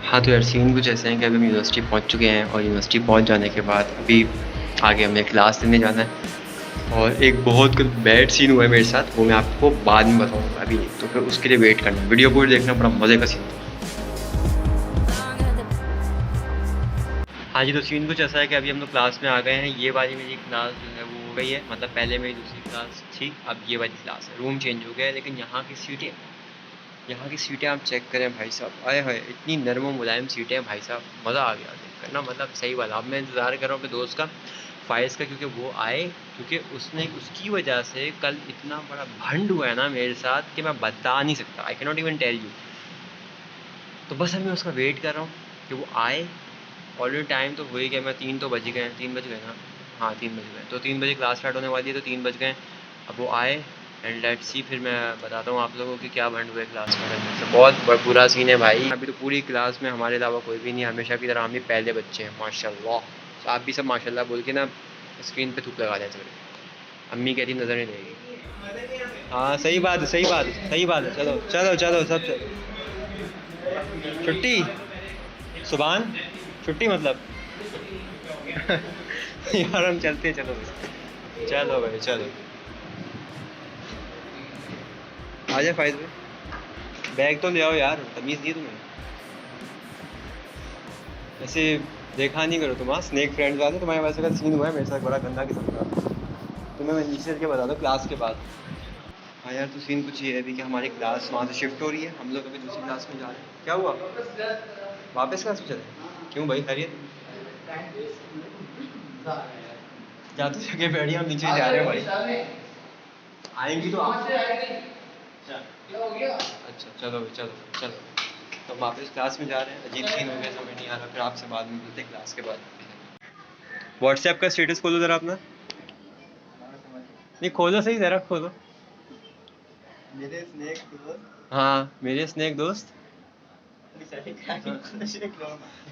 हाँ, तो यार सीन कुछ ऐसे हैं कि अभी हम यूनिवर्सिटी पहुँच चुके हैं और यूनिवर्सिटी पहुँच जाने के बाद अभी आगे हमें क्लास लेने जाना है और एक बहुत बैड सीन हुआ है मेरे साथ, वो मैं आपको बाद में बताऊँगा, अभी नहीं। तो फिर उसके लिए वेट करना, वीडियो पूरी देखना, बड़ा मज़े का सीन था। हाँ जी, तो सीन कुछ ऐसा है कि अभी हम लोग क्लास में आ गए हैं। ये वाली मेरी क्लास जो है वो हो गई है, मतलब पहले मेरी दूसरी क्लास थी, अब ये वाली क्लास है। रूम चेंज हो गया है, लेकिन यहाँ की सीटें आप चेक करें भाई साहब, आए हाय इतनी नरम और मुलायम सीटें हैं भाई साहब, मज़ा आ गया देखकर ना, मतलब सही वाला। अब मैं इंतज़ार कर रहा हूँ अपने दोस्त का, फाइज़ का, क्योंकि वो आए, क्योंकि उसने उसकी वजह से कल इतना बड़ा भंड हुआ है ना मेरे साथ कि मैं बता नहीं सकता, I can not even tell you. तो बस अब मैं उसका वेट कर रहा हूँ कि वो आए। ऑलरेडी टाइम तो हो ही गया, मैं 3 तो बज ही गए हैं, 3 बज गए ना, हाँ 3 बज गए, तो 3 बजे क्लास स्टार्ट होने वाली है, तो 3 बज गए। अब वो आए एंड लेट्स सी, फिर मैं बताता हूँ आप लोगों को कि क्या भंड हुए क्लास में। तो बहुत बुरा सीन है भाई, अभी तो पूरी क्लास में हमारे अलावा कोई भी नहीं है, हमेशा की तरह हम ही पहले बच्चे हैं माशाल्लाह। तो आप भी सब माशाल्लाह बोल के ना स्क्रीन पे थूक लगा दें थोड़ी, अम्मी कहती नज़र नहीं देगी। हाँ सही बात है, सही बात है, सही बात है। चलो चलो चलो सब चलो। छुट्टी, सुबहान छुट्टी मतलब यार हम चलते हैं, चलो चलो भाई चलो। आ जाए फाइज में, बैग तो ले आओ यार, तमीज़ नहीं है तुम्हें ऐसे। देखा नहीं करो तुम, हाँ स्नैक फ्रेंड्स वाले, तुम्हारे वैसे का सीन हुआ है मेरे साथ बड़ा गंदा किस्म का। तुम्हें मैं नीचे चल के बता दूँ क्लास के बाद। हाँ यार, तो सीन कुछ ये है अभी कि हमारी क्लास वहाँ से शिफ्ट हो रही है, हम लोग अभी दूसरी क्लास में जा रहे हैं। क्या हुआ, वापस क्लास में चले? क्यों भाई, खैरियत? क्या तो जगह बैठी, हम नीचे जा रहे हैं भाई, आएंगी तो आप। अच्छा चलो भाई चलो चलो। तो हम वापस क्लास में जा रहे हैं, अजीब सीन हो गया, समझ नहीं आ रहा, फिर आपसे बाद में मिलते हैं क्लास के बाद। व्हाट्सएप का स्टेटस खोलो ज़रा अपना, नहीं खोलो सही, ज़रा खोलो। मेरे स्नेक दोस्त। हाँ मेरे स्नेक दोस्त। हाँ।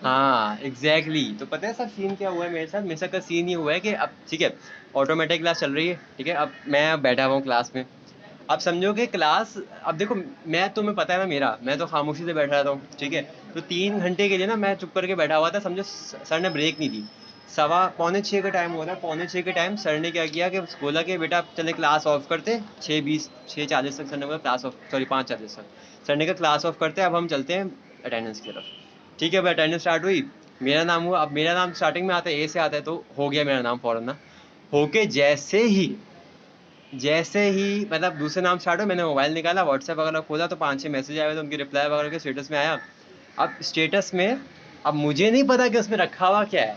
हाँ एग्जैक्टली, तो पता है सब सीन क्या हुआ है मेरे साथ? मेरे साथ का सीन ये हुआ है कि अब ठीक है, ऑटोमेटिक क्लास चल रही है, ठीक है, अब मैं बैठा हुआ हूँ क्लास में। अब समझो कि क्लास, अब देखो, मैं, तुम्हें पता है ना मेरा, मैं तो खामोशी से बैठा रहता हूँ, ठीक है। तो 3 घंटे के लिए ना मैं चुप करके बैठा हुआ था, समझो सर ने ब्रेक नहीं दी। सवा पौने 6 का टाइम हुआ था, पौने 6 के टाइम सर ने क्या किया कि बोला कि बेटा आप चले क्लास ऑफ करते, 6:20 6:40 तक सर ने बोला क्लास ऑफ, सॉरी 5:40 तक सर ने कहा क्लास ऑफ करते, अब हम चलते हैं अटेंडेंस की तरफ। ठीक है, अब अटेंडेंस स्टार्ट हुई, मेरा नाम हुआ, अब मेरा नाम स्टार्टिंग में आता है, ए से आता है, तो हो गया मेरा नाम फ़ौरन ना। होके जैसे ही मतलब दूसरे नाम स्टार्ट हो, मैंने मोबाइल निकाला, व्हाट्सएप वगैरह खोला, तो 5-6 मैसेज आए हुए थे, उनकी रिप्लाई वगैरह के स्टेटस में आया। अब स्टेटस में, अब मुझे नहीं पता कि उसमें रखा हुआ क्या है,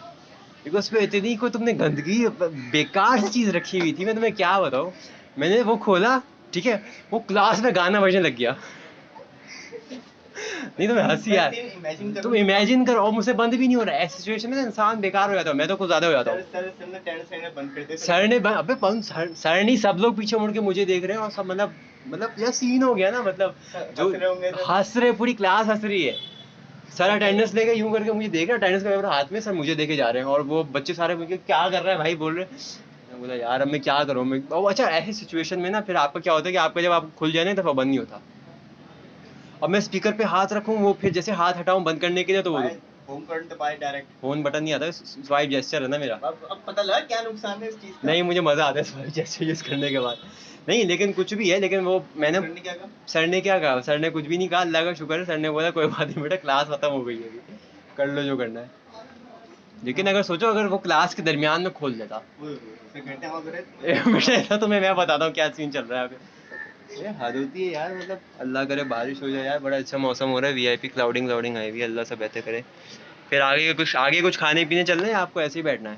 क्योंकि उस पर इतनी कोई तुमने गंदगी बेकार सी चीज़ रखी हुई थी, मैं तुम्हें क्या बताऊँ। मैंने वो खोला, ठीक है, वो क्लास में गाना बजने लग गया। नहीं तुम्हें हंसी यार, तुम इमेजिन करो, और मुझसे बंद भी नहीं हो रहा है, ऐसी सिचुएशन में ना इंसान बेकार हो जाता है, मैं तो कुछ ज्यादा हो जाता हूँ। सर ने अबे सर नहीं, सब लोग पीछे मुड़ के मुझे देख रहे हैं, और सब मतलब यार सीन हो गया ना, मतलब जो हंस रहे, पूरी क्लास हंस रही है। सर अटेंडेंस लेके यूं करके मुझे देख रहे हैं, अटेंडेंस का पेपर हाथ में, सर मुझे देके जा रहे हैं, और वो बच्चे सारे मुझे क्या कर रहे हैं भाई बोल रहे हैं। मैं बोला यार अब मैं क्या करूँ मैं, अच्छा ऐसी सिचुएशन में ना फिर आपका क्या होता है कि आपका जब आप खुल जाए ना तो बंद नहीं होता। अब मैं स्पीकर पे हाथ रखूँ, वो फिर जैसे हाथ हटाऊँ बंद करने के लिए, तो वो होम करंट दबाए डायरेक्ट। फोन बटन नहीं आता, स्वाइप जेस्चर है ना मेरा। अब पता लगा क्या नुकसान है इस चीज का? नहीं मुझे मज़ा आता है स्वाइप जेस्चर यूज़ करने के बाद। नहीं लेकिन कुछ भी है, लेकिन वो मैंने, सर ने क्या कहा? सर ने क्या कहा, सर ने कुछ भी नहीं कहा, अल्लाह का शुक्र है, सर ने बोला कोई बात नहीं बेटा, क्लास खत्म हो गई है अभी, कर लो जो करना है। लेकिन अगर सोचो अगर वो क्लास के दरमियान में खोल देता, बेटा ऐसा तुम्हें मैं बताता हूँ क्या सीन चल रहा है अभी। ये हद होती है यार, मतलब अल्लाह करे बारिश हो जाए यार, बड़ा अच्छा मौसम हो रहा है, वीआईपी क्लाउडिंग आई हुई है, अल्लाह सब बेहतर करे। फिर आगे कुछ खाने पीने चल रहे हैं, आपको ऐसे ही बैठना है?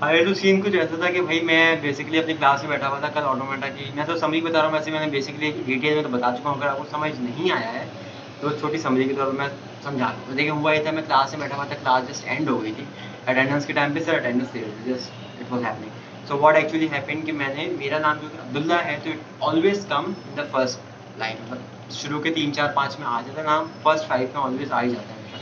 अरे तो सीन कुछ ऐसा था कि भाई मैं बेसिकली अपनी क्लास में बैठा हुआ था कल ऑटोमेटा की, मैं तो समरी बता रहा हूँ, वैसे मैंने बेसिकली डिटेल में तो बता चुका हूँ, अगर आपको समझ नहीं आया है तो छोटी समरी के तौर पर मैं समझा दूँ। तो देखिए हुआ ये था, मैं क्लास में बैठा हुआ था, क्लास जस्ट एंड हो गई थी, अटेंडेंस के टाइम पे सर अटेंडेंस ले रहे थे, just it was happening. So what actually happened कि मैंने, मेरा नाम जो अब्दुल्ला है, तो it always come in the first line, मतलब शुरू के 3 4 5 में आ जाता है नाम, फर्स्ट 5 में ऑलवेज आ ही जाता है हमेशा।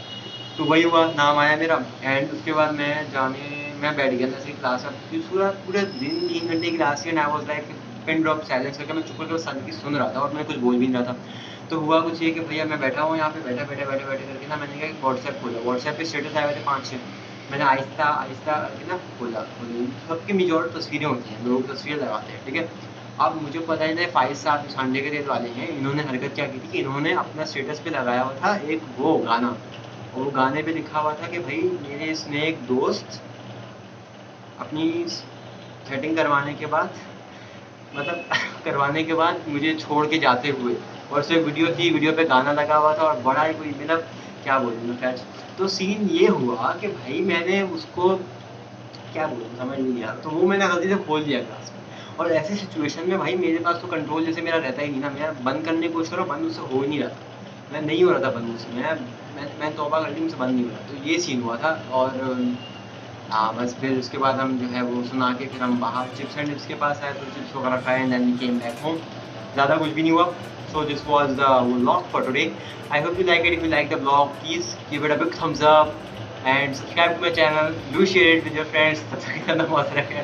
तो वही हुआ, नाम आया मेरा, एंड उसके बाद मैं बैठ गया जैसे क्लास, अब पूरा पूरे दिन 3 घंटे की क्लास की, and I was like pin drop silence करके मैं चुप करके बस सर की सुन रहा था, और मैं कुछ बोल भी नहीं रहा था। तो हुआ कुछ ये कि भैया मैं बैठा हूँ यहाँ पे, बैठे करके ना मैंने क्या व्हाट्सएप खोला, व्हाट्सएप पे स्टेटस आए हुए थे 5-6, मैंने आहिस्ता करके ना खोला, सबकी मेजॉरिटी तस्वीरें होती हैं, लोग तस्वीरें लगाते हैं, ठीक है। अब मुझे पता ही नहीं 5 साल संडे के रेल वाले हैं, इन्होंने हरकत क्या की थी कि इन्होंने अपना स्टेटस पे लगाया हुआ था एक वो गाना, और वो गाने पे लिखा हुआ था कि भाई मेरे स्नेक दोस्त अपनी सेटिंग करवाने के बाद, मतलब करवाने के बाद मुझे छोड़ के जाते हुए, और उसमें वीडियो थी, वीडियो पे गाना लगा हुआ था, और बड़ा ही कोई मतलब क्या बोलूँ मैं खैर। तो सीन ये हुआ कि भाई मैंने उसको क्या बोलूँ समझ नहीं आया, तो वो मैंने गलती से खोल दिया क्लास में। और ऐसी सिचुएशन में भाई मेरे पास तो कंट्रोल जैसे मेरा रहता ही नहीं ना, मैं बंद करने की कोशिश करो, बंद मुझसे हो ही नहीं रहा था, मैं नहीं हो रहा था बंद मुझसे, मैं तौबा कर ली, मुझसे बंद नहीं हो रहा। तो ये सीन हुआ था, और हाँ बस फिर उसके बाद हम जो है वो सुना के फिर हम बाहर चिप्स एंड डिप्स के पास आए, तो चिप्स वगैरह खाए and then we came back home. ज़्यादा कुछ भी नहीं हुआ। So this was the vlog for today. I hope you like it. If you like the vlog, please give it a big thumbs up and subscribe to my channel. Do share it with your friends. तब तक के लिए नमस्ते, रखिए,